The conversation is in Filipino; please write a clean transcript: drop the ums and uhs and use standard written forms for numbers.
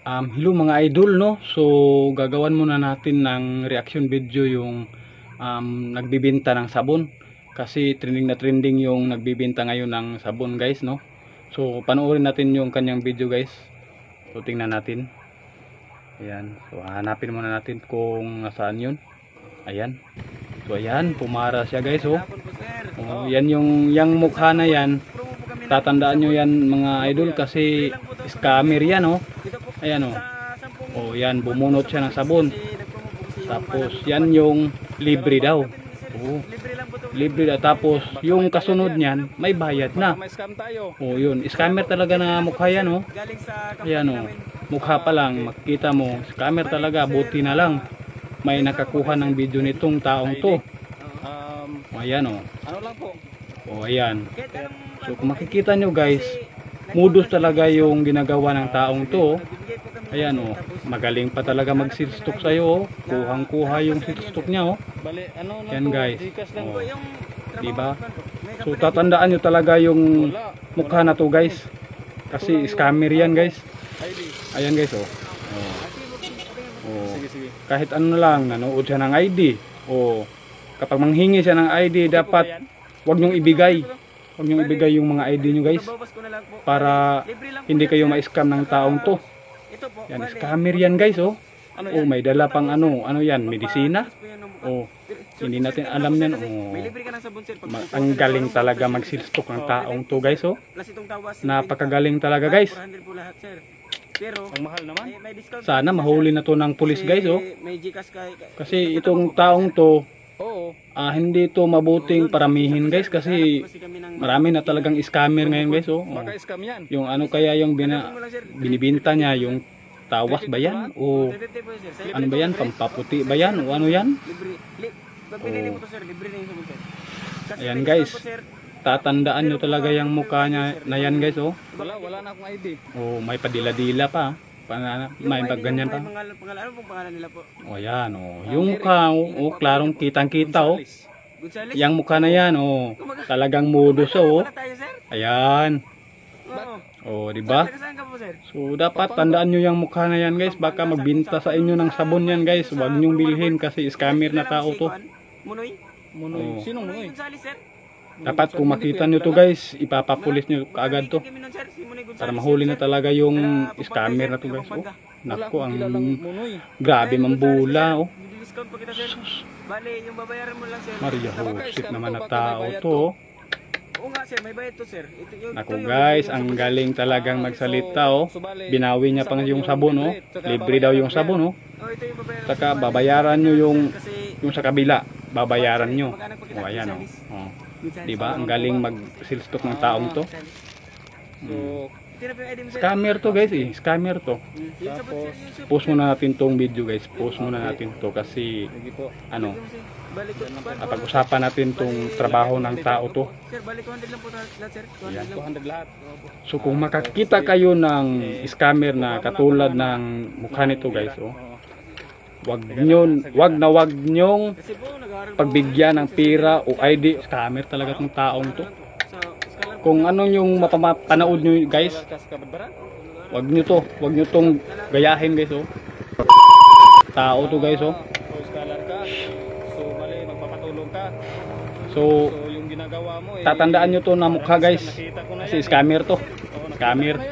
Hello mga idol, no? So gagawan muna natin ng reaction video yung nagbibenta ng sabon. Kasi trending na trending yung nagbibenta ngayon ng sabon, guys, no? So panoorin natin yung kanyang video, guys. So tingnan natin. Ayan. So hanapin muna natin kung nasaan yun. Ayan. So ayan, pumara siya, guys, oh. Oh, yan yung mukha na yan. Tatandaan nyo yan mga idol kasi scammer yan, oh. Ayan, oh. Oh, yan, bumunot siya ng sabon. Tapos yan yung libre daw. Oh, libre daw. Tapos yung kasunod niyan may bayad na. Oh, yun, scammer talaga na mukha yan, oh. Ayan, oh. Mukha pa lang, makikita mo, scammer talaga. Buti na lang may nakakuha ng video nitong taong to. Ayan, oh. Oh, ayan. So kung makikita nyo, guys, modus talaga yung ginagawa ng taong to. Ayan, oh. Magaling pa talaga mag-silstock sa'yo, oh. Kuhang-kuha yung silstock niya, oh. Ayan, guys. Oh. Diba? So tatandaan nyo talaga yung mukha na to, guys. Kasi scammer yan, guys. Ayan, guys, oh. Oh. Oh. Kahit ano lang, nanood siya ng ID. Oh. Kapag manghingi siya ng ID, dapat wag nyong ibigay. Huwag nyo ibigay yung mga ID nyo, guys, para hindi kayo ma-scam ng taong to. Yan, scammer yan, guys, oh. Oh, may dala pang ano yan, medisina. Oh, hindi natin alam yan. Oh, ang galing talaga mag-silstock ng taong to, guys, oh. Napakagaling talaga, guys. Ang mahal naman. Sana mahuli na to ng pulis, guys, oh. Kasi itong taong to, hindi to mabuting paramihin, guys, kasi marami na talagang scammer ngayon, guys, oh. Yung ano kaya yung binibinta niya, yung tawas ba yan o ano ba yan, pampaputi ba yan o ano yan? Ayan, guys, tatandaan nyo talaga yung mukha niya na yan, guys, oh. Wala na akong ID. Oh, may padila-dila pa. May ganyan pa. Ano pong pangalan nila po? O yan, oh. Yung mukha, oh, klarong kitang-kita, oh. Yang mukha na yan, oh. Talagang modus, oh. Ayan. Oh, di ba? So dapat tandaan nyo yung mukha na yan, guys. Baka magbinta sa inyo ng sabon yan, guys. Huwag nyong bilhin kasi scammer na tao to. Munoy? Oh. Sinong Munoy? Dapat kung makita nyo to, guys, ipapapulis nyo kaagad to. Para mahuli na talaga yung scammer na to, guys. Oh, naku, ang grabe mambula, oh. Maria Joseph naman na tao to, oh. Oo nga, sir, may bayad to, sir. Naku, guys, ang galing talagang magsalita, oh. Binawi niya pang yung sabon, oh. Libre daw yung sabon, oh. Saka babayaran nyo yung sa kabila, babayaran nyo. Oh, ayan, oh. Oh. Diba? Ang galing mag-silstock ng taong to. Scammer to, guys, eh. Scammer to. Post muna natin tong video, guys. Post muna natin to kasi ano, pag-usapan natin tong trabaho ng tao to. Yan. So kung makakita kayo ng scammer na katulad ng mukha nito, guys, oh, wag nyong pagbigyan ng pera o ID. Scammer talaga tong taong to. Kung ano yung mapapanood nyo, guys, wag nyo tong gayahin, guys, oh. Tao to, guys, oh. So yung ginagawa mo, tatandaan nyo to na mukha, guys, kasi scammer to. Scammer.